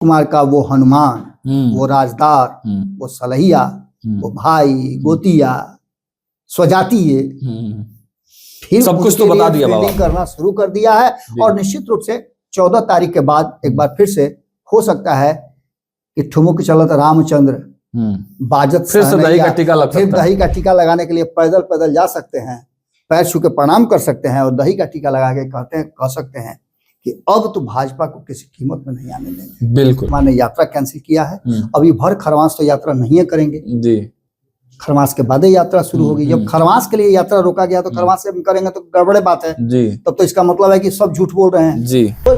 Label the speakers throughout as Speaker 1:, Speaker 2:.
Speaker 1: कुमार का वो हनुमान, वो राजदार, वो सलहिया, वो भाई गोतिया स्वजातीय, फिर
Speaker 2: सब कुछ तो बता दिया बाबा
Speaker 1: करना शुरू कर दिया है। और निश्चित रूप से 14 तारीख के बाद एक बार फिर से हो सकता है कि ठुमुक चलत रामचंद्र बाजत
Speaker 2: फिर से दही का टीका लग सकता है।
Speaker 1: दही का टीका लगाने के लिए पैदल पैदल जा सकते हैं, पैर छू के प्रणाम कर सकते हैं और दही का टीका लगा के कह सकते हैं कि अब तो भाजपा को किसी कीमत में नहीं आने देंगे।
Speaker 2: बिल्कुल,
Speaker 1: मैंने यात्रा कैंसिल किया है, अभी भर खरवास तो यात्रा नहीं करेंगे जी। खरवास के बाद यात्रा शुरू होगी। जब खरवास के लिए यात्रा रोका गया तो खरवास से करेंगे तो गड़बड़े बात है जी। तब तो इसका मतलब है कि सब झूठ बोल रहे हैं जी। तो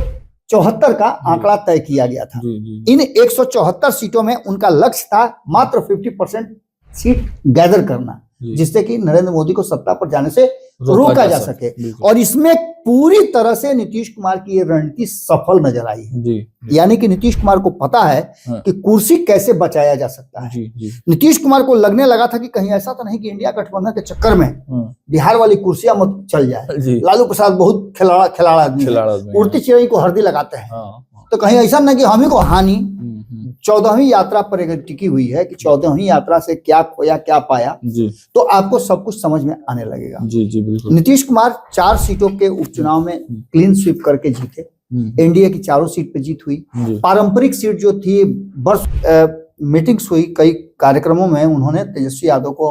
Speaker 1: 74 का आंकड़ा तय किया गया था जी। इन 174 सीटों में उनका लक्ष्य था मात्र 50% सीट गैदर करना, जिससे कि नरेंद्र मोदी को सत्ता पर जाने से रोका जा सके। और इसमें पूरी तरह से नीतीश कुमार की ये रणनीति सफल नजर आई है जी। यानी कि नीतीश कुमार को पता है कि कुर्सी कैसे बचाया जा सकता है जी। नीतीश कुमार को लगने लगा था कि कहीं ऐसा तो नहीं कि इंडिया गठबंधन के चक्कर में बिहार वाली कुर्सियां मत चल जाए। लालू प्रसाद बहुत खिलाड़ा आदमी, उड़ती चिड़ै को हरदी लगाते हैं, तो कहीं ऐसा नहीं कि हम ही को हानि। 14वीं यात्रा पर टिकी हुई है कि 14वीं यात्रा से क्या खोया क्या पाया जी। तो आपको सब कुछ समझ में आने लगेगा जी जी बिल्कुल। नीतीश कुमार 4 सीटों के उपचुनाव में क्लीन स्वीप करके जीते, एनडीए की 4 सीट पे जीत हुई। पारंपरिक सीट जो थी वर्ष मीटिंग्स हुई, कई कार्यक्रमों में उन्होंने तेजस्वी यादव को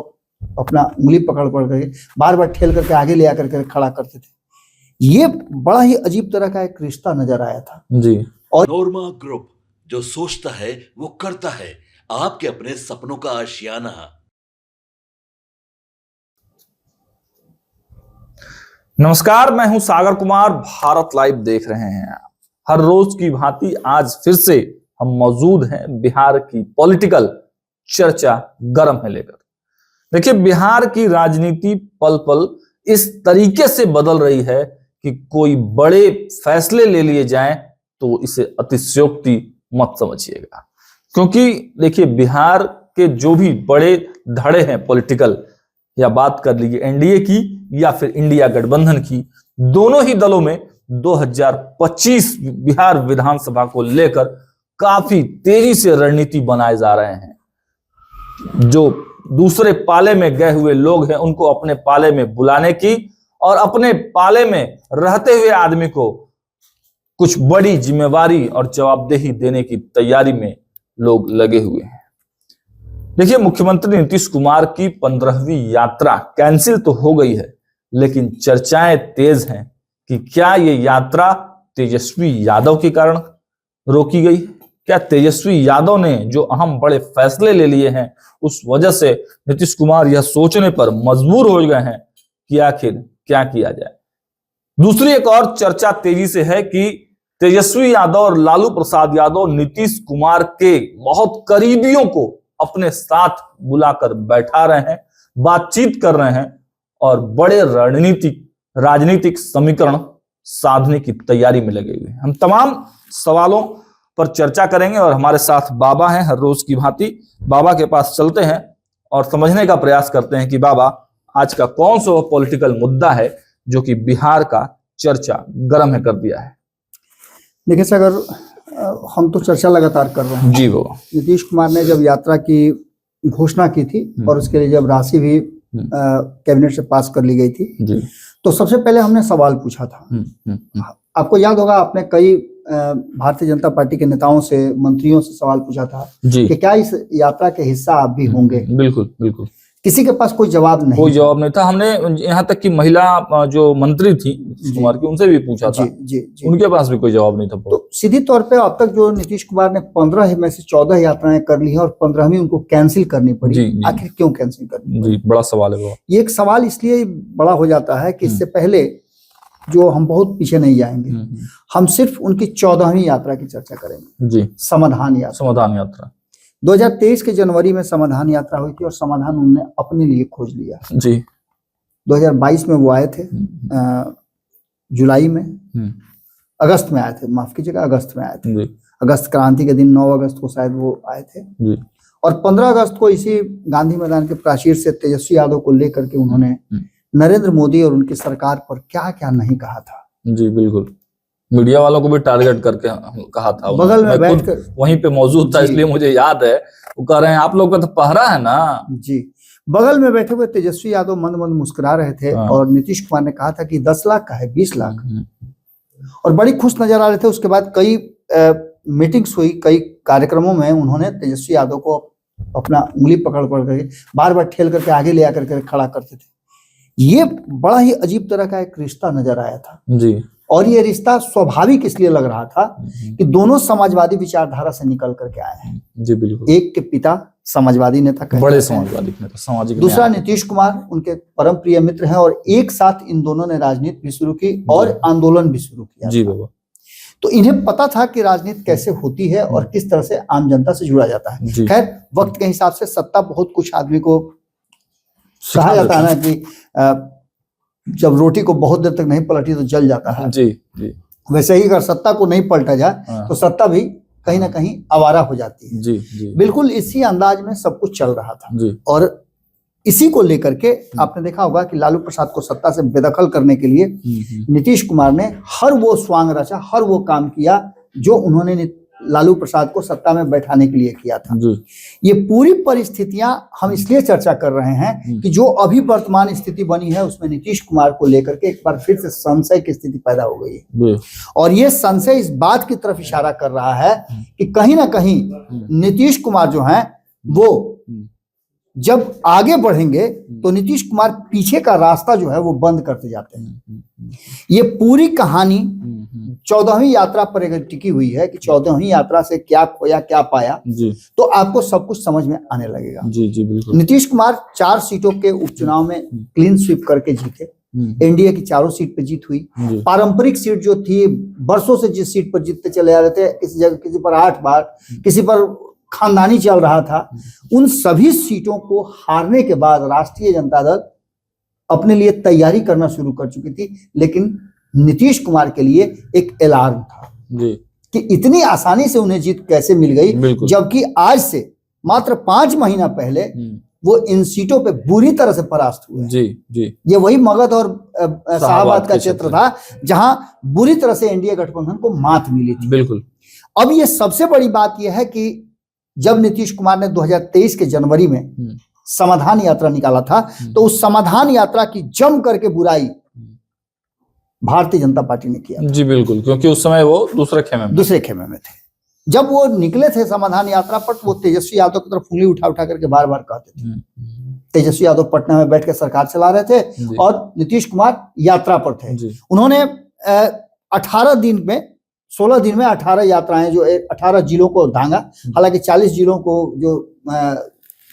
Speaker 1: अपना उंगली पकड़ करके बार बार ठेल करके आगे ले आकर खड़ा करते थे। ये बड़ा ही अजीब तरह का एक रिश्ता नजर आया था जी।
Speaker 3: और नोरमा ग्रुप जो सोचता है वो करता है, आपके अपने सपनों का आशियाना।
Speaker 2: नमस्कार, मैं हूं सागर कुमार, भारत लाइव देख रहे हैं। हर रोज की भांति आज फिर से हम मौजूद हैं बिहार की पॉलिटिकल चर्चा गर्म है लेकर। देखिए, बिहार की राजनीति पल पल इस तरीके से बदल रही है कि कोई बड़े फैसले ले लिए जाएं तो इसे अतिशयोक्ति मत समझिएगा, क्योंकि देखिए बिहार के जो भी बड़े धड़े हैं पॉलिटिकल, या बात कर लीजिए एनडीए की या फिर इंडिया गठबंधन की, दोनों ही दलों में 2025 बिहार विधानसभा को लेकर काफी तेजी से रणनीति बनाए जा रहे हैं। जो दूसरे पाले में गए हुए लोग हैं उनको अपने पाले में बुलाने की और अपने पाले में रहते हुए आदमी को कुछ बड़ी जिम्मेवारी और जवाबदेही देने की तैयारी में लोग लगे हुए हैं। देखिए, मुख्यमंत्री नीतीश कुमार की 15वीं यात्रा कैंसिल तो हो गई है, लेकिन चर्चाएं तेज हैं कि क्या ये यात्रा तेजस्वी यादव के कारण रोकी गई? क्या तेजस्वी यादव ने जो अहम बड़े फैसले ले लिए हैं उस वजह से नीतीश कुमार यह सोचने पर मजबूर हो गए हैं कि आखिर क्या किया जाए? दूसरी एक और चर्चा तेजी से है कि तेजस्वी यादव और लालू प्रसाद यादव नीतीश कुमार के बहुत करीबियों को अपने साथ बुलाकर बैठा रहे हैं, बातचीत कर रहे हैं और बड़े राजनीतिक समीकरण साधने की तैयारी में लगे हुए हैं। हम तमाम सवालों पर चर्चा करेंगे और हमारे साथ बाबा हैं हर रोज की भांति। बाबा के पास चलते हैं और समझने का प्रयास करते हैं कि बाबा, आज का कौन सा पॉलिटिकल मुद्दा है जो कि बिहार का चर्चा गर्म है कर दिया है?
Speaker 1: देखिए सागर, हम तो चर्चा लगातार कर रहे हैं जी। वो नीतीश कुमार ने जब यात्रा की घोषणा की थी और उसके लिए जब राशि भी कैबिनेट से पास कर ली गई थी जी, तो सबसे पहले हमने सवाल पूछा था। आपको याद होगा, आपने कई भारतीय जनता पार्टी के नेताओं से, मंत्रियों से सवाल पूछा था कि क्या इस यात्रा के हिस्सा आप भी होंगे?
Speaker 2: बिल्कुल बिल्कुल।
Speaker 1: किसी के पास कोई जवाब नहीं था।
Speaker 2: हमने यहाँ तक कि महिला जो मंत्री थी कुमार की, उनसे भी पूछा था जी, उनके पास भी कोई जवाब नहीं था।
Speaker 1: तो सीधी तौर पे अब तक जो नीतीश कुमार ने 15 में से 14 यात्राएं कर ली है और 15वीं उनको कैंसिल करनी पड़ी। आखिर क्यों कैंसिल करनी पड़ी?
Speaker 2: बड़ा सवाल है वो।
Speaker 1: ये एक सवाल इसलिए बड़ा हो जाता है कि इससे पहले जो हम बहुत पीछे नहीं जाएंगे, हम सिर्फ उनकी 14वीं यात्रा की चर्चा करेंगे जी। समाधान यात्रा 2023 के जनवरी में समाधान यात्रा हुई थी और समाधान उन्होंने अपने लिए खोज लिया जी। 2022 में वो आए थे, जुलाई में, अगस्त में आए थे, माफ कीजिएगा, अगस्त में आए थे। अगस्त क्रांति के दिन 9 अगस्त को शायद वो आए थे जी। और 15 अगस्त को इसी गांधी मैदान के प्राचीर से तेजस्वी यादव को लेकर के उन्होंने नरेंद्र मोदी और उनकी सरकार पर क्या क्या नहीं कहा था जी। बिल्कुल।
Speaker 2: मीडिया वालों को भी टारगेट करके कहा था,
Speaker 1: बगल में
Speaker 2: मैं खुद वहीं पे मौजूद था इसलिए मुझे याद है। वो कह रहे हैं आप लोग का तो पहरा है ना
Speaker 1: जी। बगल में बैठे हुए तेजस्वी यादव मंद मंद मुस्कुरा रहे थे और नीतीश कुमार ने कहा था कि 10 लाख का है 20 लाख, और बड़ी खुश नजर आ रहे थे। उसके बाद कई मीटिंग्स हुई, कई कार्यक्रमों में उन्होंने तेजस्वी यादव को अपना उंगली पकड़ करके बार बार ठेल करके आगे ले आकर के खड़ा करते थे। ये बड़ा ही अजीब तरह का एक रिश्ता नजर आया था जी। और ये रिश्ता स्वाभाविक इसलिए लग रहा था कि दोनों समाजवादी विचारधारा से निकल करके आए हैं जी। बिल्कुल। एक के पिता समाजवादी नेता, बड़े समाजवादी नेता, सामाजिक, दूसरा नीतीश कुमार उनके परम प्रिय मित्र हैं, और एक साथ इन दोनों ने राजनीति भी शुरू की और आंदोलन भी शुरू किया जी बाबा। तो इन्हें पता था कि राजनीति कैसे होती है और किस तरह से आम जनता से जुड़ा जाता है। खैर, वक्त के हिसाब से सत्ता बहुत कुछ आदमी को कहा जाता है ना कि जब रोटी को बहुत देर तक नहीं पलटी तो जल जाता है जी जी। वैसे ही अगर सत्ता को नहीं पलटा जाए तो सत्ता भी कहीं ना कहीं आवारा हो जाती है जी जी। बिल्कुल इसी अंदाज में सब कुछ चल रहा था जी। और इसी को लेकर के आपने देखा होगा कि लालू प्रसाद को सत्ता से बेदखल करने के लिए नीतीश कुमार ने हर वो स्वांग रचा, हर वो काम किया जो उन्होंने लालू प्रसाद को सत्ता में बैठाने के लिए किया था जी। ये पूरी परिस्थितियां हम इसलिए चर्चा कर रहे हैं कि जो अभी वर्तमान स्थिति बनी है उसमें नीतीश कुमार को लेकर के एक बार फिर से संशय की स्थिति पैदा हो गई है, और ये संशय इस बात की तरफ इशारा कर रहा है कि कहीं ना कहीं नीतीश कुमार जो है वो जब आगे बढ़ेंगे तो नीतीश कुमार पीछे का रास्ता जो है वो बंद करते जाते हैं। ये पूरी कहानी 14वीं यात्रा पर अगर टिकी हुई है कि 14वीं यात्रा से क्या खोया क्या पाया जी। तो आपको सब कुछ समझ में आने लगेगा जी जी। बिल्कुल। नीतीश कुमार 4 सीटों के उपचुनाव में क्लीन स्वीप करके जीते, एनडीए की 4 सीट पे जीत हुई। पारंपरिक सीट जो थी, बरसों से जिस सीट पर जीतते चले आ रहे थे, किसी जगह किसी पर 8 बार, किसी पर खानदानी चल रहा था, उन सभी सीटों को हारने के बाद राष्ट्रीय जनता दल अपने लिए तैयारी करना शुरू कर चुकी थी। लेकिन नीतीश कुमार के लिए एक अलार्म था जी। कि इतनी आसानी से उन्हें जीत कैसे मिल गई, जबकि आज से मात्र 5 महीना पहले वो इन सीटों पे बुरी तरह से परास्त हुए जी जी। ये वही मगध और शाहबाद का क्षेत्र था जहां बुरी तरह से एनडीए गठबंधन को मात मिली थी। बिल्कुल। अब ये सबसे बड़ी बात यह है कि जब नीतीश कुमार ने 2023 के जनवरी में समाधान यात्रा निकाला था तो उस समाधान यात्रा की जम करके बुराई भारतीय जनता पार्टी ने किया जी। बिल्कुल, क्योंकि उस समय वो दूसरे खेमे में थे। जब वो निकले थे समाधान यात्रा पर तो वो तेजस्वी यादव की तरफ उंगली उठा उठा करके बार बार कहते थे। तेजस्वी यादव पटना में बैठ के सरकार चला रहे थे और नीतीश कुमार यात्रा पर थे। उन्होंने 18 दिन में 16 दिन में 18 यात्राएं जो 18 जिलों को धांगा। हालांकि 40 जिलों को जो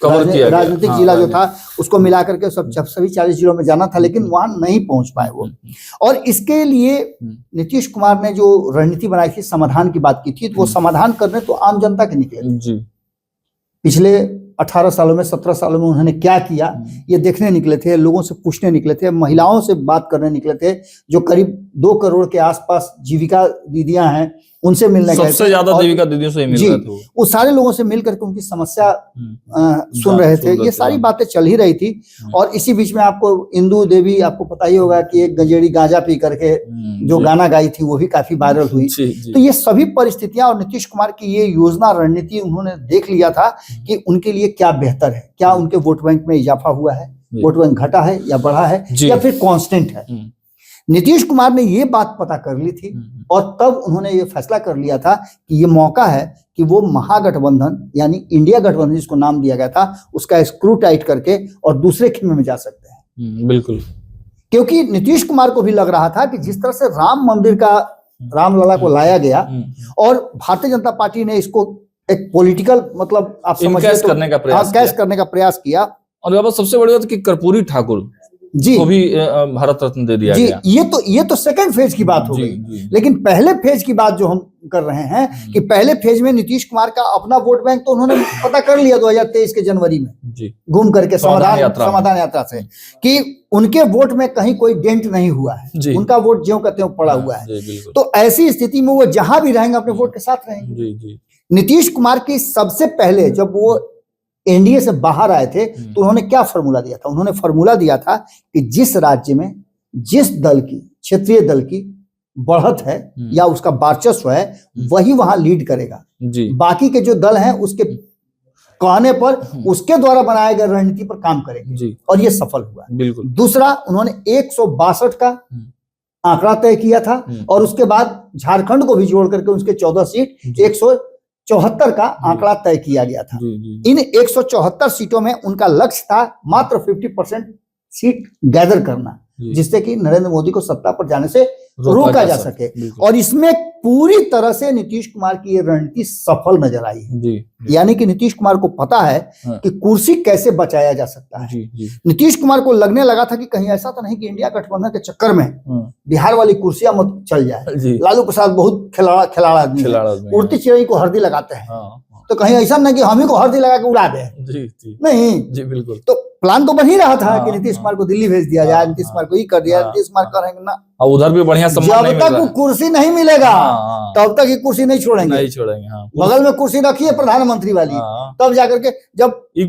Speaker 1: राजनीतिक जिला जो था उसको मिला करके सभी 40 जिलों में जाना था, लेकिन वहां नहीं पहुंच पाए वो। और इसके लिए नीतीश कुमार ने जो रणनीति बनाई थी, समाधान की बात की थी, तो वो समाधान करने तो आम जनता के निकले जी। पिछले 18 सालों में 17 सालों में उन्होंने क्या किया ये देखने निकले थे, लोगों से पूछने निकले थे, महिलाओं से बात करने निकले थे जो करीब 2 करोड़ के आसपास जीविका दीदियां हैं, उनसे मिलने गए थे। सबसे ज्यादा जीविका दीदियों से मिल रहे थे वो सारे लोगों से मिल करके उनकी समस्या सुन रहे थे। ये सारी बातें चल ही रही थी। और इसी बीच में आपको इंदू देवी, आपको पता ही होगा कि एक गंजेड़ी गांजा पी करके जो गाना गाई थी वो भी काफी वायरल हुई। तो ये सभी परिस्थितियां और नीतीश कुमार की ये योजना रणनीति उन्होंने देख लिया था कि उनके लिए क्या बेहतर है, क्या उनके वोट बैंक में इजाफा हुआ है, वोट बैंक घटा है या बढ़ा है या फिर कांस्टेंट है। नीतीश कुमार ने ये बात पता कर ली थी और तब उन्होंने ये फैसला कर लिया था कि ये मौका है कि वो महागठबंधन यानी इंडिया गठबंधन जिसको नाम दिया गया था उसका स्क्रू टाइट करके और दूसरे खेमे में जा सकते हैं। बिल्कुल। क्योंकि नीतीश कुमार को भी लग रहा था कि जिस तरह से राम मंदिर का रामलला को लाया गया और भारतीय जनता पार्टी ने इसको एक पॉलिटिकल मतलब आप समझिए कैश करने का प्रयास किया। और सबसे बड़ी बात कि कर्पूरी ठाकुर जी को भी भारत रत्न दे दिया गया। ये तो सेकंड फेज की बात हो गई, लेकिन पहले फेज की बात जो हम कर रहे हैं कि पहले फेज में नीतीश कुमार का अपना वोट बैंक तो उन्होंने पता कर लिया 2023 के जनवरी में घूम करके समाधान यात्रा से कि उनके वोट में कहीं कोई डेंट नहीं हुआ है, उनका वोट ज्यों का त्यों पड़ा हुआ है। तो ऐसी स्थिति में वो जहां भी रहेंगे अपने वोट के साथ रहेंगे। नीतीश कुमार की सबसे पहले जब वो एनडीए से बाहर आए थे तो उन्होंने क्या फॉर्मूला दिया था? उन्होंने फॉर्मूला दिया था कि जिस राज्य में जिस दल की, क्षेत्रीय दल की बढ़त है या उसका वर्चस्व है वही वहां लीड करेगा
Speaker 2: जी।
Speaker 1: बाकी के जो दल हैं उसके कहने पर उसके द्वारा बनाए गए रणनीति पर काम करेंगे
Speaker 2: जी।
Speaker 1: और ये सफल हुआ।
Speaker 2: बिल्कुल।
Speaker 1: दूसरा, उन्होंने 162 का आंकड़ा तय किया था और उसके बाद झारखंड को भी जोड़ करके उसके 14 सीट 174 का आंकड़ा तय किया गया था। इन 174 सीटों में उनका लक्ष्य था मात्र 50% सीट गैदर करना, जिससे कि नरेंद्र मोदी को सत्ता पर जाने से रोका जा सके। और इसमें पूरी तरह से नीतीश कुमार की ये रणनीति सफल नजर आई है। यानी कि नीतीश कुमार को पता है कि कुर्सी कैसे बचाया जा सकता है। नीतीश कुमार को लगने लगा था कि कहीं ऐसा तो नहीं कि इंडिया गठबंधन के चक्कर में बिहार वाली कुर्सियां मत चल जाए। लालू प्रसाद बहुत खिलाड़ा आदमी है, उड़ती चिड़ै को हल्दी लगाते हैं, तो कहीं ऐसा नहीं कि हम ही को हल्दी लगा के उड़ा दे। नहीं जी, बिल्कुल। तो प्लान तो बन ही रहा था कि नीतीश कुमार को दिल्ली भेज दिया जाए, नीतीश कुमार को ही कर दिया, नीतीश कुमार करेंगे ना,
Speaker 2: और उधर भी बढ़िया सम्मान नहीं
Speaker 1: जब तक वो कुर्सी नहीं मिलेगा तब तक ये कुर्सी नहीं छोड़ेंगे। बगल में कुर्सी रखिए प्रधानमंत्री वाली, तब जाकर के जब
Speaker 2: ई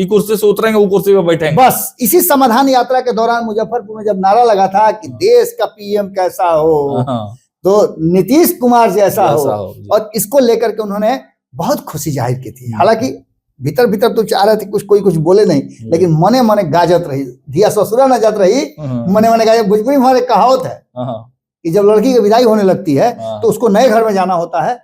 Speaker 2: कुर्सी से उतरेंगे वो कुर्सी पे बैठेंगे।
Speaker 1: बस इसी समाधान यात्रा के दौरान मुजफ्फरपुर में जब नारा लगा था कि देश का पीएम कैसा हो तो नीतीश कुमार जैसा हो, और इसको लेकर के उन्होंने बहुत खुशी जाहिर की थी। हालांकि भीतर भीतर तो चाह रहे थे कोई कुछ बोले नहीं, लेकिन मने मने गाजत रही, धिया ससुरा न जात रही, मने मने गाजत। भोजपुरी में हमारे कहावत है कि जब लड़की की विदाई होने लगती है तो उसको नए घर में जाना होता है।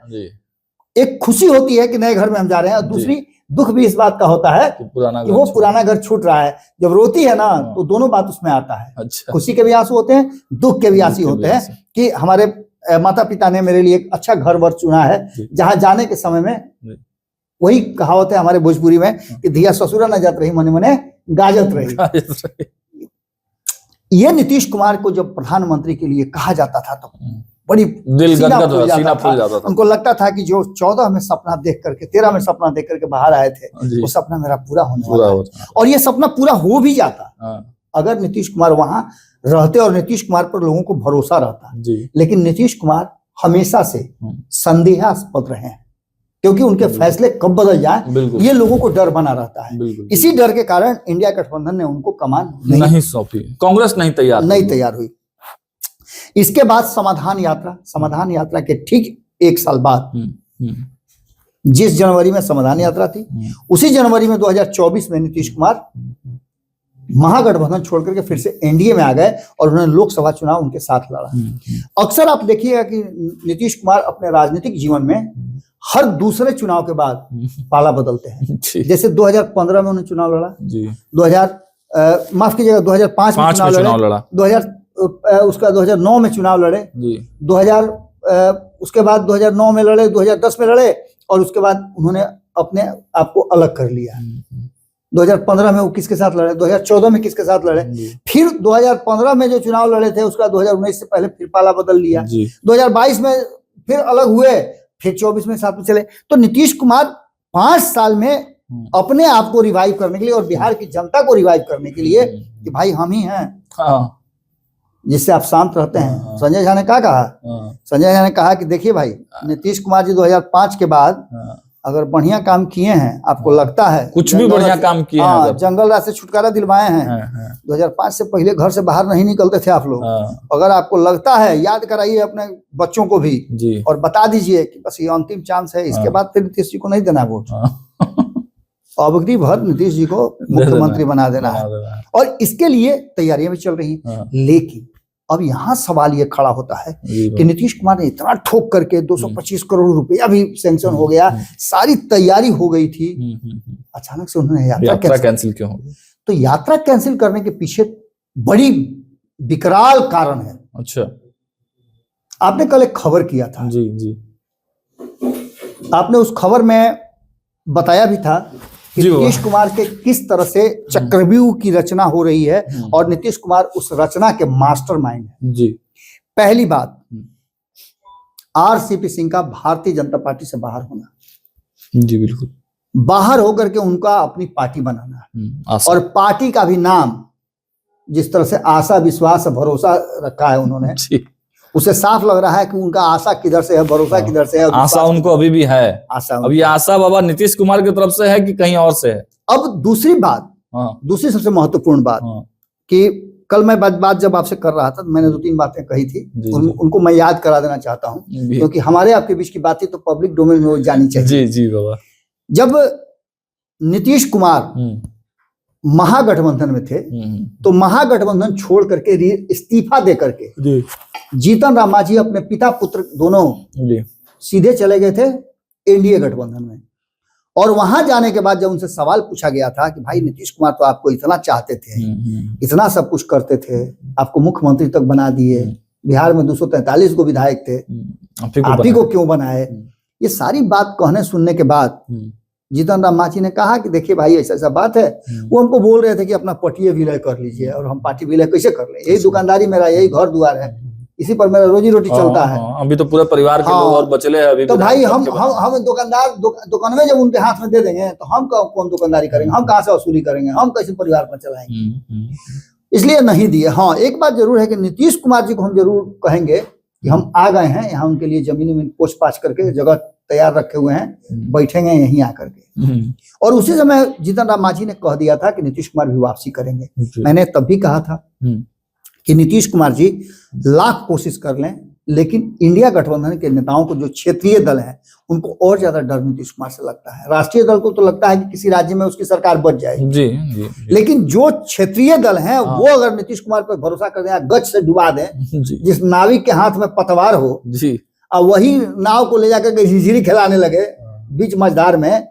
Speaker 1: एक खुशी होती है कि नए घर में हम जा रहे हैं, और दूसरी दुख भी इस बात का होता है कि वो पुराना घर छूट रहा है। जब रोती है ना तो दोनों बात उसमें आता है। खुशी के भी आंसू होते हैं, दुख के भी आंसू होते हैं कि हमारे माता पिता ने मेरे लिए एक अच्छा घर वर चुना है, जहां जाने के समय में वही कहावत है हमारे भोजपुरी में कि धिया ससुरा न जात रही, मने मने गाजत रही। ये नीतीश कुमार को जब प्रधानमंत्री के लिए कहा जाता था तो बड़ी सीना फूल जाता था। उनको लगता था कि जो 14 में सपना देख करके 13 में सपना देख करके बाहर आए थे, वो सपना मेरा पूरा होने वाला है। और ये सपना पूरा हो भी जाता अगर नीतीश कुमार वहां रहते और नीतीश कुमार पर लोगों को भरोसा रहता। लेकिन नीतीश कुमार हमेशा से संदेहास्पद रहे हैं, क्योंकि उनके फैसले कब बदल जाए ये लोगों को डर बना रहता है। इसी डर के कारण इंडिया गठबंधन ने उनको कमान नहीं सौंपी, कांग्रेस नहीं तैयार हुई। इसके बाद समाधान यात्रा के ठीक 1 साल बाद, जिस जनवरी में समाधान यात्रा थी, उसी जनवरी में 2024 में नीतीश कुमार महागठबंधन छोड़ करके फिर से एनडीए में आ गए और उन्होंने लोकसभा चुनाव उनके साथ लड़ा। अक्सर आप देखिएगा कि नीतीश कुमार अपने राजनीतिक जीवन में हर दूसरे चुनाव के बाद पाला बदलते हैं। जैसे 2015 में उन्होंने चुनाव लड़ा, 2005 में चुनाव लड़ा, 2009 में चुनाव लड़े, 2000 उसके बाद 2009 में लड़े, 2010 में लड़े, और उसके बाद उन्होंने अपने आप को अलग कर लिया। 2015 में वो किसके साथ लड़े, 2014 में किसके साथ लड़े, फिर 2015 में जो चुनाव लड़े थे उसका 2019 से पहले फिर पाला बदल लिया, 2022 में फिर अलग हुए, फिर 24 में साथ में चले। तो नीतीश कुमार 5 साल में अपने आप को रिवाइव करने के लिए और बिहार की जनता को रिवाइव करने के लिए कि भाई हम ही हैं जिससे आप शांत रहते हैं। संजय झा ने क्या कहा? संजय झा ने कहा कि देखिए भाई, नीतीश कुमार जी 2005 के बाद अगर बढ़िया काम किए हैं, आपको लगता है
Speaker 2: कुछ भी बढ़िया काम किए हैं,
Speaker 1: जंगल राज से छुटकारा दिलवाए हैं, 2005 से पहले घर से बाहर नहीं निकलते थे आप लोग, अगर आपको लगता है, याद कराइए अपने बच्चों को भी और बता दीजिए कि बस ये अंतिम चांस है, इसके बाद फिर नीतीश जी को नहीं देना वोट, अवधि भर नीतीश जी को मुख्यमंत्री बना देना है। और इसके लिए तैयारियां भी चल रही हैं। लेकिन अब यहाँ सवाल ये खड़ा होता है कि नीतीश कुमार ने इतना ठोक करके 225 करोड़ रुपया भी सैंक्शन हो गया, सारी तैयारी हो गई थी, अचानक से उन्होंने यात्रा
Speaker 2: कैंसिल क्यों हो गई?
Speaker 1: तो यात्रा कैंसिल करने के पीछे बड़ी विकराल कारण है।
Speaker 2: अच्छा,
Speaker 1: आपने कल एक खबर किया था,
Speaker 2: जी
Speaker 1: आपने उस खबर में बताया भी था कि नीतीश कुमार के किस तरह से चक्रव्यूह की रचना हो रही है और नीतीश कुमार उस रचना के मास्टरमाइंड है।
Speaker 2: जी,
Speaker 1: पहली बात, आरसीपी सिंह का भारतीय जनता पार्टी से बाहर होना।
Speaker 2: जी बिल्कुल,
Speaker 1: बाहर होकर के उनका अपनी पार्टी बनाना, और पार्टी का भी नाम जिस तरह से आशा विश्वास भरोसा रखा है उन्होंने, उसे साफ लग रहा है कि उनका आशा किधर से है, भरोसा किधर से है।
Speaker 2: आशा उनको अभी भी है, आशा अब ये आशा बाबा नीतीश कुमार की तरफ से है कि कहीं और से है।
Speaker 1: अब दूसरी बात, दूसरी सबसे महत्वपूर्ण बात कि कल मैं बात जब आपसे कर रहा था तो मैंने 2-3 बातें कही थी, उनको मैं याद करा देना चाहता हूँ, क्योंकि हमारे आपके बीच की बातें तो पब्लिक डोमेन में वो जानी चाहिए।
Speaker 2: जी जी बाबा।
Speaker 1: जब नीतीश कुमार महागठबंधन में थे तो महागठबंधन छोड़ करके इस्तीफा दे करके जीतन राम मांझी अपने पिता पुत्र दोनों सीधे चले गए थे एनडीए गठबंधन में। और वहां जाने के बाद जब उनसे सवाल पूछा गया था कि भाई नीतीश कुमार तो आपको इतना चाहते थे, इतना सब कुछ करते थे, आपको मुख्यमंत्री तक बना दिए, बिहार में 243 को विधायक थे, आप ही को क्यों बनाए? ये सारी बात कहने सुनने के बाद जीतन राम मांझी ने कहा कि देखिए भाई ऐसा ऐसा बात है। वो हमको बोल रहे थे कि अपना पट्टी विलय कर लीजिए, और हम पार्टी विलय कैसे कर ले, यही दुकानदारी मेरा, यही घर द्वार है, इसी पर मेरा रोजी रोटी चलता है।
Speaker 2: अभी तो पूरे परिवार के लोग और बचले हैं अभी।
Speaker 1: तो भाई हम दुकान में जब उनके हाथ में दे देंगे तो हम कौन दुकानदारी करेंगे, हम कहाँ से वसूली करेंगे, हम कैसे परिवार पर चलाएंगे? इसलिए नहीं दिए। हाँ, एक बात जरूर है कि नीतीश कुमार जी को हम जरूर कहेंगे कि हम आ गए हैं यहाँ, उनके लिए जमीन में पोछ पाछ करके जगह तैयार रखे हुए हैं, बैठेंगे यहीं आकर के। और उसी समय जीतन राम मांझी ने कह दिया था कि नीतीश कुमार भी वापसी करेंगे। मैंने तब भी कहा था कि नीतीश कुमार जी लाख कोशिश कर लें, लेकिन इंडिया गठबंधन के नेताओं को, जो क्षेत्रीय दल है, उनको और ज्यादा डर नीतीश कुमार से लगता है। राष्ट्रीय दल को तो लगता है कि किसी राज्य में उसकी सरकार बच जाएगी, जी। लेकिन जो क्षेत्रीय दल हैं वो अगर नीतीश कुमार पर भरोसा कर दें, गच से डुबा दें, जिस नाविक के हाथ में पतवार हो जी, और वही नाव को ले जाकर के झिझिरी खिलाने लगे बीच मझधार में,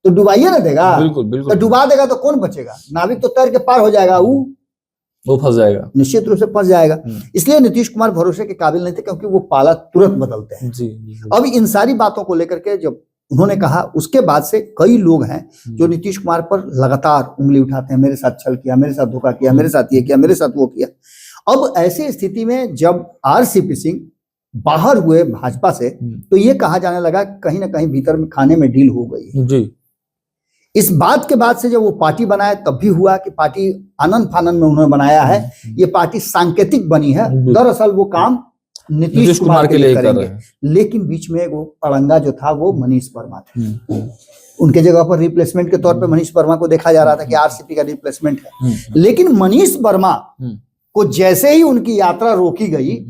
Speaker 1: तो डुबाइए ना देगा। बिल्कुल। तो डुबा देगा तो कौन बचेगा? नाविक तो तैर के पार हो जाएगा, वो फंस जाएगा, निश्चित रूप से फंस जाएगा। इसलिए नीतीश कुमार भरोसे के काबिल नहीं थे, क्योंकि वो पाला तुरंत बदलते हैं। जी। अब इन सारी बातों को लेकर के जब उन्होंने कहा, उसके बाद से कई लोग हैं जो नीतीश कुमार पर लगातार उंगली उठाते हैं, मेरे साथ छल किया, मेरे साथ धोखा किया, मेरे साथ ये किया, मेरे साथ वो किया। अब ऐसी स्थिति में जब आरसीपी सिंह बाहर हुए भाजपा से, तो ये कहा जाने लगा कहीं ना कहीं भीतर में खाने में डील हो गई जी। इस बात के बाद से जब वो पार्टी बनाए तब भी हुआ कि पार्टी आनंद फानंद में उन्होंने बनाया है, ये पार्टी सांकेतिक बनी है, दरअसल वो काम नीतीश कुमार के लिए करेंगे। लेकिन बीच में वो अड़ंगा जो था वो मनीष वर्मा थे। उनके जगह पर रिप्लेसमेंट के तौर पे मनीष वर्मा को देखा जा रहा था कि आरसीपी का रिप्लेसमेंट है। लेकिन मनीष वर्मा को जैसे ही उनकी यात्रा रोकी गई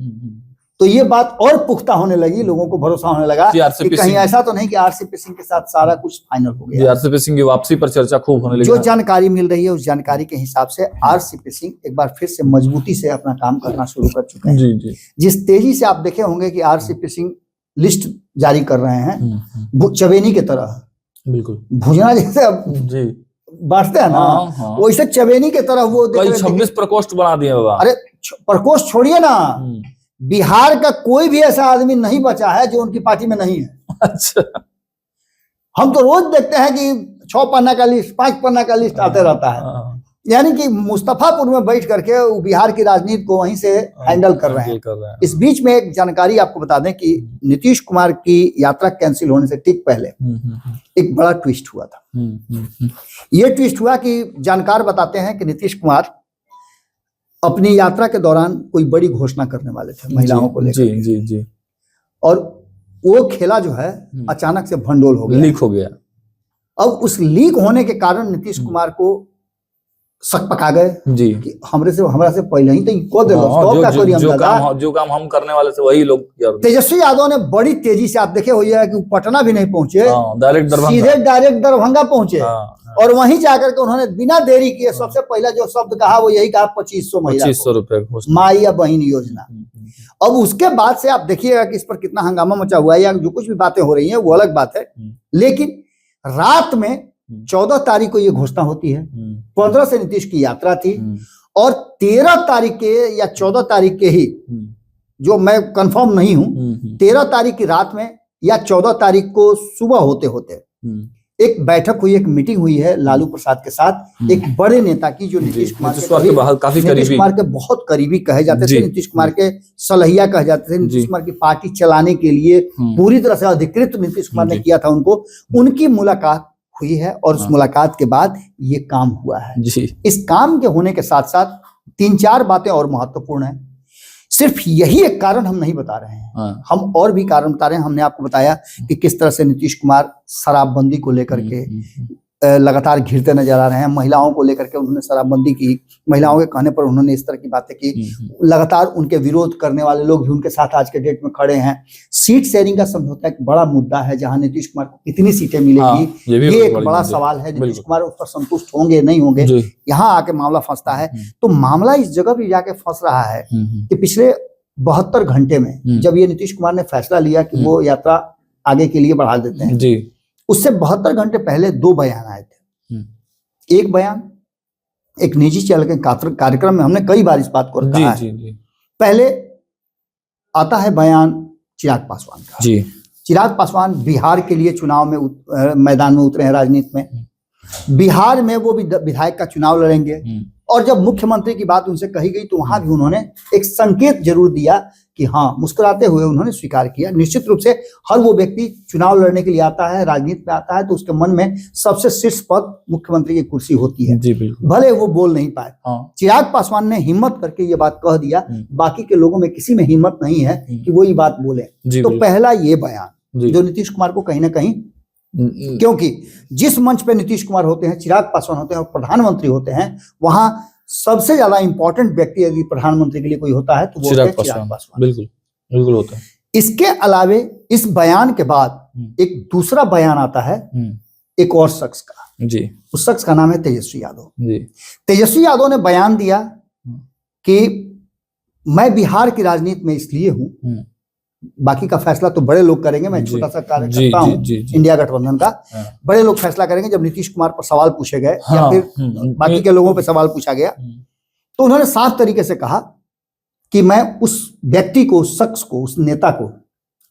Speaker 1: तो ये बात और पुख्ता होने लगी, लोगों को भरोसा होने लगा कि कहीं ऐसा तो नहीं कि आरसीपी सिंह के साथ सारा कुछ फाइनल हो गया। आरसीपी सिंह की वापसी पर चर्चा खूब होने लगी। जो जानकारी मिल रही है उस जानकारी के हिसाब से आरसीपी सिंह एक बार फिर से मजबूती से अपना काम करना शुरू कर चुके हैं। जी। जिस तेजी से आप देखे होंगे कि आरसीपी सिंह लिस्ट जारी कर रहे हैं, चवेनी की तरह, बिल्कुल भुजना जैसे जी बांटते हैं ना, वैसे चवेनी की तरह वो
Speaker 2: 26 प्रकोष्ठ बना दिए बाबा।
Speaker 1: अरे प्रकोष्ठ छोड़िए ना, बिहार का कोई भी ऐसा आदमी नहीं बचा है जो उनकी पार्टी में नहीं है। अच्छा। हम तो रोज देखते हैं कि 6 पन्ना का लिस्ट, 5 पन्ना का लिस्ट आते रहता है। यानी कि मुस्तफापुर में बैठ करके वो बिहार की राजनीति को वहीं से हैंडल कर रहे हैं। इस बीच में एक जानकारी आपको बता दें कि नीतीश कुमार की यात्रा कैंसिल होने से ठीक पहले एक बड़ा ट्विस्ट हुआ था। ये ट्विस्ट हुआ कि जानकार बताते हैं कि नीतीश कुमार अपनी यात्रा के दौरान कोई बड़ी घोषणा करने वाले थे महिलाओं को लेकर। जी। और वो खेला जो है अचानक से भंडोल हो गया, लीक हो गया। अब उस लीक होने के कारण नीतीश कुमार को शक पका गए जी कि हमरा से पहले ही तो जो काम हम करने वाले थे वही लोग। तेजस्वी यादव ने बड़ी तेजी से, आप देखे हुई है कि पटना भी नहीं पहुंचे, सीधे डायरेक्ट दरभंगा पहुंचे। और वहीं जाकर के उन्होंने बिना देरी किए सबसे पहला जो शब्द कहा वो यही कहा 2500 रुपए माँ या बहन योजना। अब उसके बाद से आप देखिएगा कि इस पर कितना हंगामा मचा हुआ है, या जो कुछ भी बातें हो रही हैं वो अलग बात है। लेकिन रात में 14 तारीख को ये घोषणा होती है, 15 से नीतीश की यात्रा थी, और 13 तारीख के या 14 तारीख के ही, जो मैं कंफर्म नहीं हूं, 13 तारीख की रात में या 14 तारीख को सुबह होते होते एक बैठक हुई, एक मीटिंग हुई है लालू प्रसाद के साथ, एक बड़े नेता की, जो नीतीश कुमार के बहुत करीबी कहे जाते थे, नीतीश कुमार के सलहिया कहे जाते थे, नीतीश कुमार की पार्टी चलाने के लिए पूरी तरह से अधिकृत नीतीश कुमार ने किया था उनको। उनकी मुलाकात हुई है और उस मुलाकात के बाद ये काम हुआ है जी। इस काम के होने के साथ साथ 3-4 बातें और महत्वपूर्ण हैं। सिर्फ यही एक कारण हम नहीं बता रहे हैं, हम और भी कारण बता रहे हैं। हमने आपको बताया कि किस तरह से नीतीश कुमार शराबबंदी को लेकर के लगातार घिरते नजर आ रहे हैं। महिलाओं को लेकर के उन्होंने शराबबंदी की, महिलाओं के कहने पर उन्होंने इस तरह की बातें की। लगातार उनके विरोध करने वाले लोग भी उनके साथ आज के डेट में खड़े हैं। सीट शेयरिंग का समझौता एक बड़ा मुद्दा है, जहां नीतीश कुमार को कितनी सीटें मिलेगी ये एक बड़ा सवाल है। नीतीश कुमार उस पर संतुष्ट होंगे नहीं होंगे, यहाँ आके मामला फंसता है। तो मामला इस जगह भी जाके फंस रहा है कि पिछले 72 घंटे में जब ये नीतीश कुमार ने फैसला लिया कि वो यात्रा आगे के लिए बढ़ा देते हैं जी, उससे 72 घंटे पहले 2 बयान आए थे। एक बयान एक निजी चैनल के कार्यक्रम में, हमने कई बार इस बात को कहा है। पहले आता है बयान चिराग पासवान का जी। चिराग पासवान बिहार के लिए चुनाव में मैदान में उतरे हैं, राजनीति में। बिहार में वो विधायक का चुनाव लड़ेंगे, और जब मुख्यमंत्री की बात उनसे कही गई तो वहां भी उन्होंने एक संकेत जरूर दिया कि हाँ, मुस्कुराते हुए उन्होंने स्वीकार किया। निश्चित रूप से हर वो व्यक्ति चुनाव लड़ने के लिए आता है, राजनीति में आता है, तो उसके मन में सबसे शीर्ष पद मुख्यमंत्री की कुर्सी होती है जी, भले वो बोल नहीं पाए। चिराग पासवान ने हिम्मत करके ये बात कह दिया, बाकी के लोगों में किसी में हिम्मत नहीं है कि वो ये बात बोले। तो पहला ये बयान जो नीतीश कुमार को कहीं ना कहीं, क्योंकि जिस मंच पे नीतीश कुमार होते हैं, चिराग पासवान होते हैं और प्रधानमंत्री होते हैं, वहां सबसे ज्यादा इंपॉर्टेंट व्यक्ति यदि प्रधानमंत्री के लिए कोई होता है तो वो चिराग पासवान। बिल्कुल होता है। इसके अलावे इस बयान के बाद एक दूसरा बयान आता है एक और शख्स का जी। उस शख्स का नाम है तेजस्वी यादव जी। तेजस्वी यादव ने बयान दिया कि मैं बिहार की राजनीति में इसलिए हूं, बाकी का फैसला तो बड़े लोग करेंगे, मैं छोटा सा कार्य करता हूं इंडिया गठबंधन का, बड़े लोग फैसला करेंगे। जब नीतीश कुमार पर सवाल पूछे गए या फिर बाकी के लोगों पर सवाल पूछा गया तो उन्होंने साफ तरीके से कहा कि मैं उस व्यक्ति को, उस शख्स को, उस नेता को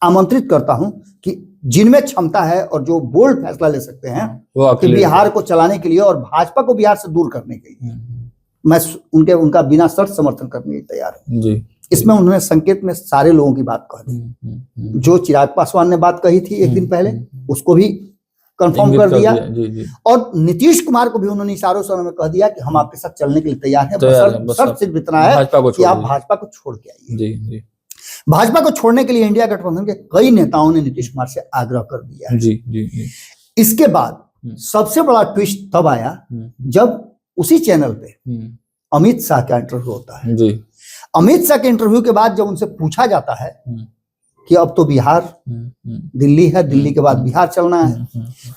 Speaker 1: आमंत्रित करता हूं कि जिनमें क्षमता है और जो बोल्ड फैसला ले सकते हैं कि बिहार को चलाने के लिए और भाजपा को बिहार से दूर करने के लिए, मैं उनका बिना शर्त समर्थन करने के लिए तैयार हूं। इसमें उन्होंने संकेत में सारे लोगों की बात कह दी। जो चिराग पासवान ने बात कही थी एक दिन पहले, उसको भी कंफर्म कर दिया जी। और नीतीश कुमार को भी उन्होंने इशारों से में कह दिया कि हम आपके साथ चलने के लिए तैयार हैं, शर्त सिर्फ इतना है कि आप भाजपा को छोड़ के आइए। भाजपा को छोड़ने के लिए इंडिया गठबंधन के कई नेताओं ने नीतीश कुमार से आग्रह कर दिया है जी। इसके बाद सबसे बड़ा ट्विस्ट तब आया जब उसी चैनल पे अमित शाह का इंटरव्यू होता है जी। अमित शाह के इंटरव्यू के बाद जब उनसे पूछा जाता है कि अब तो बिहार दिल्ली है, दिल्ली के बाद बिहार चलना है,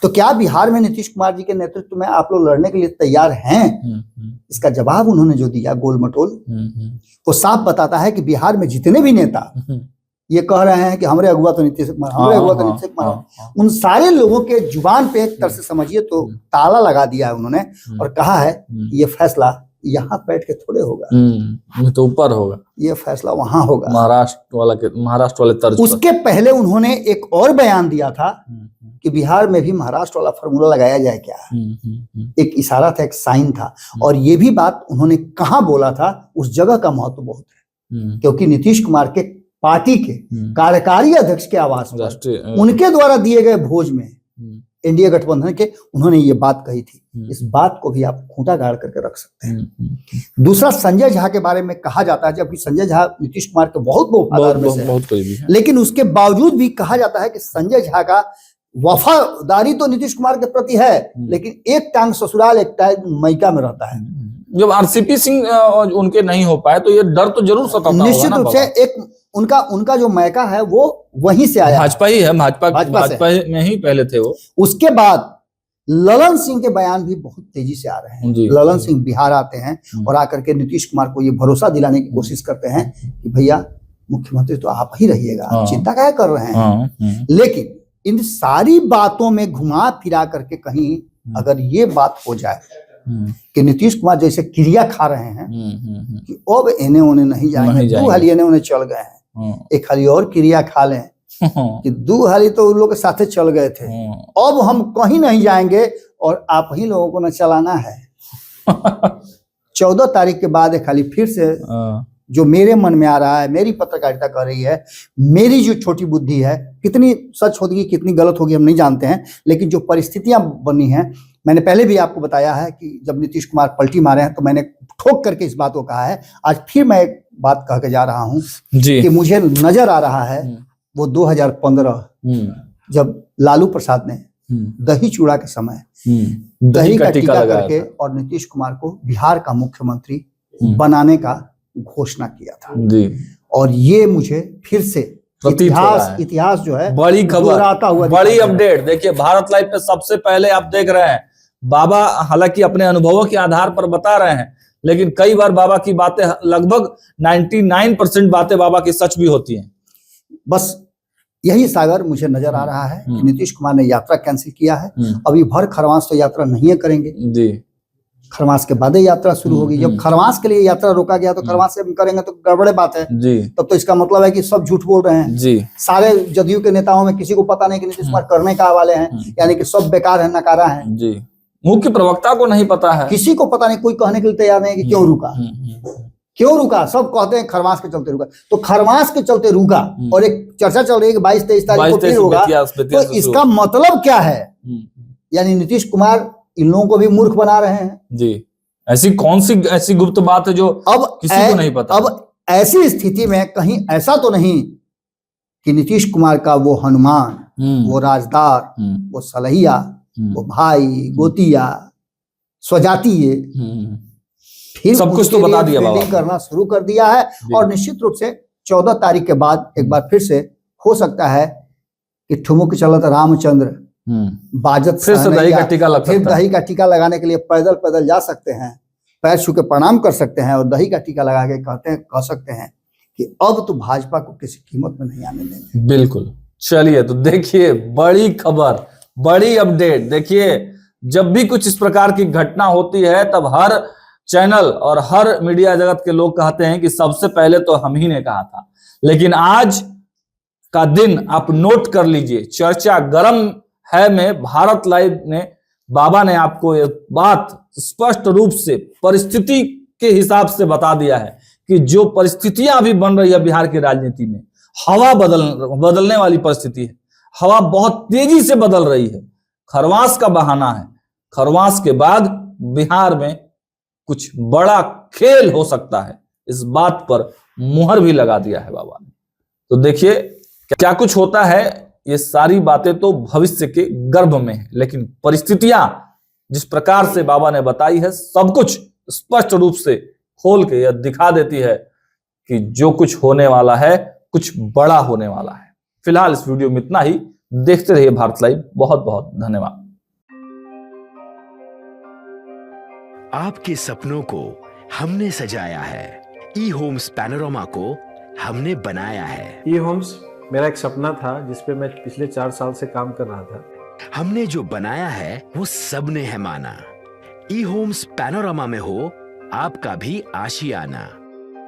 Speaker 1: तो क्या बिहार में नीतीश कुमार जी के नेतृत्व में आप लोग लड़ने के लिए तैयार हैं? इसका जवाब उन्होंने जो दिया गोल मटोल, वो साफ बताता है कि बिहार में जितने भी नेता ये कह रहे हैं कि हमारे अगुआ तो नीतीश कुमार, हमारे अगुआ तो नीतीश कुमार, उन सारे लोगों के जुबान पे एक तरह से समझिए तो ताला लगा दिया है उन्होंने और कहा है ये फैसला यहाँ बैठ के थोड़े होगा,
Speaker 2: तो ऊपर होगा,
Speaker 1: ये फैसला वहां होगा,
Speaker 2: महाराष्ट्र वाले तर्ज।
Speaker 1: उसके पहले उन्होंने एक और बयान दिया था कि बिहार में भी महाराष्ट्र वाला फॉर्मूला लगाया जाए क्या। एक इशारा था, एक साइन था। और ये भी बात उन्होंने कहाँ बोला था, उस जगह का महत्व बहुत है, क्योंकि नीतीश कुमार के पार्टी के कार्यकारी अध्यक्ष के आवास पर उनके द्वारा दिए गए भोज में इंडिया गठबंधन के उन्होंने ये बात कही थी। इस बात को भी आप खूंटा गाड़ करके रख सकते हैं। दूसरा, संजय झा के बारे में कहा जाता है, जबकि संजय झा नीतीश कुमार के बहुत करीबी है, लेकिन उसके बावजूद भी कहा जाता है कि संजय झा का वफादारी तो नीतीश कुमार के प्रति है, लेकिन एक टांग ससुराल एक टांग मैका में रहता है।
Speaker 2: जब आरसीपी सिंह उनके नहीं हो पाए तो ये डर तो जरूर सताता होगा।
Speaker 1: निश्चित रूप से एक उनका जो मैका है वो वहीं से आया,
Speaker 2: भाजपा ही है, भाजपा में ही पहले थे वो।
Speaker 1: उसके बाद ललन सिंह के बयान भी बहुत तेजी से आ रहे हैं। ललन सिंह बिहार आते हैं और आकर के नीतीश कुमार को ये भरोसा दिलाने की कोशिश करते हैं कि भैया मुख्यमंत्री तो आप ही रहिएगा, आप चिंता क्या कर रहे हैं। लेकिन इन सारी बातों में घुमा फिरा करके कहीं अगर ये बात हो जाए कि नीतीश कुमार जैसे क्रिया खा रहे हैं कि अब एने ओने नहीं जाएंगे, 2 हाली एने ओने चल गए हैं, एक हाली और क्रिया खा लें कि 2 हाली तो उन लोग के साथ चल गए थे, अब हम कहीं नहीं जाएंगे और आप ही लोगों को न चलाना है। 14 तारीख के बाद एक हाली फिर से जो मेरे मन में आ रहा है, मेरी पत्रकारिता कर रही है, मेरी जो छोटी बुद्धि है, कितनी सच होगी कितनी गलत होगी हम नहीं जानते हैं, लेकिन जो परिस्थितियां बनी हैं, मैंने पहले भी आपको बताया है कि जब नीतीश कुमार पलटी मारे हैं तो मैंने ठोक करके इस बात को कहा है। आज फिर मैं एक बात कह के जा रहा हूं कि मुझे नजर आ रहा है वो 2015 जब लालू प्रसाद ने दही चूड़ा के समय दही का टीका करके और नीतीश कुमार को बिहार का मुख्यमंत्री बनाने का घोषणा किया था। और ये मुझे फिर से इतिहास जो है
Speaker 2: बड़ी खबर, बड़ी अपडेट। देखिए भारत लाइव पे सबसे पहले आप देख रहे हैं, बाबा हालांकि अपने अनुभवों के आधार पर बता रहे हैं, लेकिन कई बार बाबा की बातें, लगभग 99% बातें बाबा की सच भी होती हैं।
Speaker 1: बस यही सागर मुझे नजर आ रहा है कि नीतीश कुमार ने यात्रा कैंसिल किया है। अभी भर खरवास तो यात्रा नहीं करेंगे जी, खरवास के बाद यात्रा शुरू होगी। जब खरवास के लिए यात्रा रोका गया तो खरवास से करेंगे तो गड़बड़े बात है जी। तब तो इसका मतलब है कि सब झूठ बोल रहे हैं जी। सारे जदयू के नेताओं में किसी को पता नहीं कि नीतीश कुमार करने का वाले हैं, यानी कि सब बेकार है, नकारा है जी।
Speaker 2: मुख्य प्रवक्ता को नहीं पता है,
Speaker 1: किसी को पता नहीं, कोई कहने के लिए तैयार नहीं है कि क्यों रुका, क्यों रुका। सब कहते हैं खरवास के चलते रुका, तो खरवास के चलते रुका और एक चर्चा चल रही है कि 22-23 तारीख को फिर होगा, तो इसका मतलब क्या है? यानी नीतीश कुमार इन लोगों को भी मूर्ख बना रहे हैं
Speaker 2: जी। ऐसी कौन सी ऐसी गुप्त बात है जो अब किसी को नहीं पता?
Speaker 1: अब ऐसी स्थिति में कहीं ऐसा तो नहीं कि नीतीश कुमार का वो हनुमान, वो राजदार, वो सलहिया, वो भाई गोतिया स्वजातीय फिर
Speaker 2: सब कुछ तो बता दिया,
Speaker 1: फील्डिंग करना शुरू कर दिया है। और निश्चित रूप से 14 तारीख के बाद एक बार फिर से हो सकता है कि ठुमुक चलत रामचंद्र बाजत
Speaker 2: फिर से दही का टीका लग सकता है।
Speaker 1: फिर दही का टीका लगाने के लिए पैदल पैदल जा सकते हैं, पैर छू के प्रणाम कर सकते हैं और दही का टीका लगा के कह सकते हैं कि अब तो भाजपा को किसी कीमत में नहीं आने देंगे।
Speaker 2: बिल्कुल। चलिए तो देखिए बड़ी खबर, बड़ी अपडेट। देखिए जब भी कुछ इस प्रकार की घटना होती है तब हर चैनल और हर मीडिया जगत के लोग कहते हैं कि सबसे पहले तो हम ही ने कहा था। लेकिन आज का दिन आप नोट कर लीजिए, चर्चा गर्म है में भारत लाइव ने, बाबा ने आपको ये बात स्पष्ट रूप से परिस्थिति के हिसाब से बता दिया है कि जो परिस्थितियां अभी बन रही है बिहार की राजनीति में, हवा बदलने वाली परिस्थिति है। हवा बहुत तेजी से बदल रही है। खरवास का बहाना है, खरवास के बाद बिहार में कुछ बड़ा खेल हो सकता है, इस बात पर मुहर भी लगा दिया है बाबा ने। तो देखिए क्या कुछ होता है। ये सारी बातें तो भविष्य के गर्भ में है, लेकिन परिस्थितियां जिस प्रकार से बाबा ने बताई है, सब कुछ स्पष्ट रूप से खोल के यह दिखा देती है कि जो कुछ होने वाला है कुछ बड़ा होने वाला है। फिलहाल इस वीडियो में इतना ही। देखते रहिए भारत लाइव। बहुत बहुत धन्यवाद।
Speaker 4: आपके सपनों को हमने सजाया है, ई होम्स पैनोरामा को हमने बनाया है।
Speaker 5: ई होम्स मेरा एक सपना था जिस पे मैं पिछले 4 साल से काम कर रहा था।
Speaker 4: हमने जो बनाया है वो सबने है माना। ई होम्स पैनोरामा में हो आपका भी आशियाना।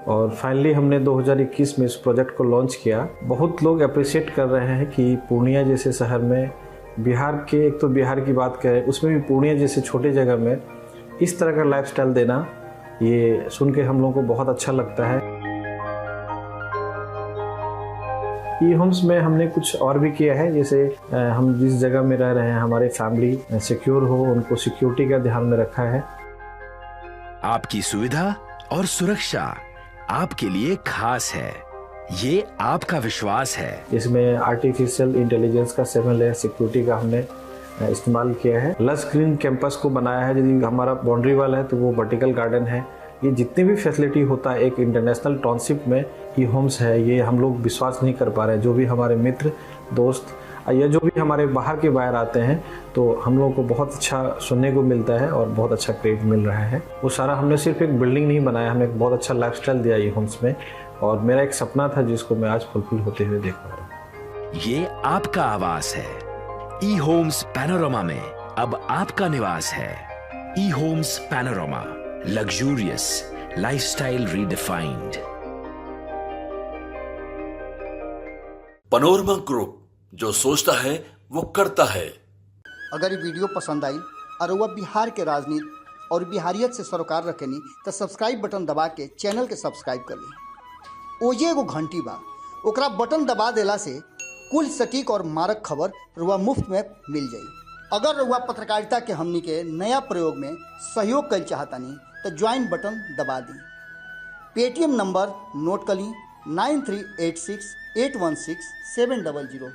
Speaker 5: और फाइनली हमने 2021 में इस प्रोजेक्ट को लॉन्च किया। बहुत लोग अप्रिशिएट कर रहे हैं कि पूर्णिया जैसे शहर में, बिहार के, एक तो बिहार की बात करें उसमें भी पूर्णिया जैसे छोटे जगह में इस तरह का लाइफस्टाइल देना, ये सुन के हम लोगों को बहुत अच्छा लगता है। ई होम्स में हमने कुछ और भी किया है, जैसे हम जिस जगह में रह रहे हैं हमारे फैमिली सिक्योर हो, उनको सिक्योरिटी का ध्यान में रखा है।
Speaker 4: आपकी सुविधा और सुरक्षा आपके लिए खास है, ये आपका विश्वास है।
Speaker 5: इसमें आर्टिफिशियल इंटेलिजेंस का 7 लेयर सिक्योरिटी का हमने इस्तेमाल किया है। लस ग्रीन कैंपस को बनाया है। यदि हमारा बाउंड्री वाल है तो वो वर्टिकल गार्डन है। ये जितनी भी फैसिलिटी होता है एक इंटरनेशनल टाउनशिप में ई होम्स है, ये हम लोग विश्वास नहीं कर पा रहे हैं। जो भी हमारे मित्र दोस्त या जो भी हमारे बाहर के बाहर आते हैं तो हम लोगों को बहुत अच्छा सुनने को मिलता है और बहुत अच्छा क्रेडिट मिल रहा है। वो सारा हमने सिर्फ एक बिल्डिंग नहीं बनाया, हमें एक बहुत अच्छा लाइफस्टाइल दिया ई होम्स में, और मेरा एक सपना था जिसको मैं आज फुलफिल होते हुए देख पा रहा हूँ।
Speaker 4: ये आपका आवास है। ई होम्स पैनोरामा में अब आपका निवास है। E homes panorama, luxurious lifestyle redefined.
Speaker 3: Panorama group, जो सोचता है वो करता है।
Speaker 1: अगर ये वीडियो पसंद आई और वह बिहार के राजनीति और बिहारियत से सरोकार रखेनी तो सब्सक्राइब बटन दबा के चैनल के सब्सक्राइब कर ली। ओजे एगो घंटी बा, ओकरा बटन दबा देला से कुल सटीक और मारक खबर रुआ मुफ्त में मिल जाई। अगर रुआ पत्रकारिता के हमनी के नया प्रयोग में सहयोग कर चाहतानी तो ज्वाइन बटन दबा दी। पेटीएम नंबर नोट कर ली 9386816700।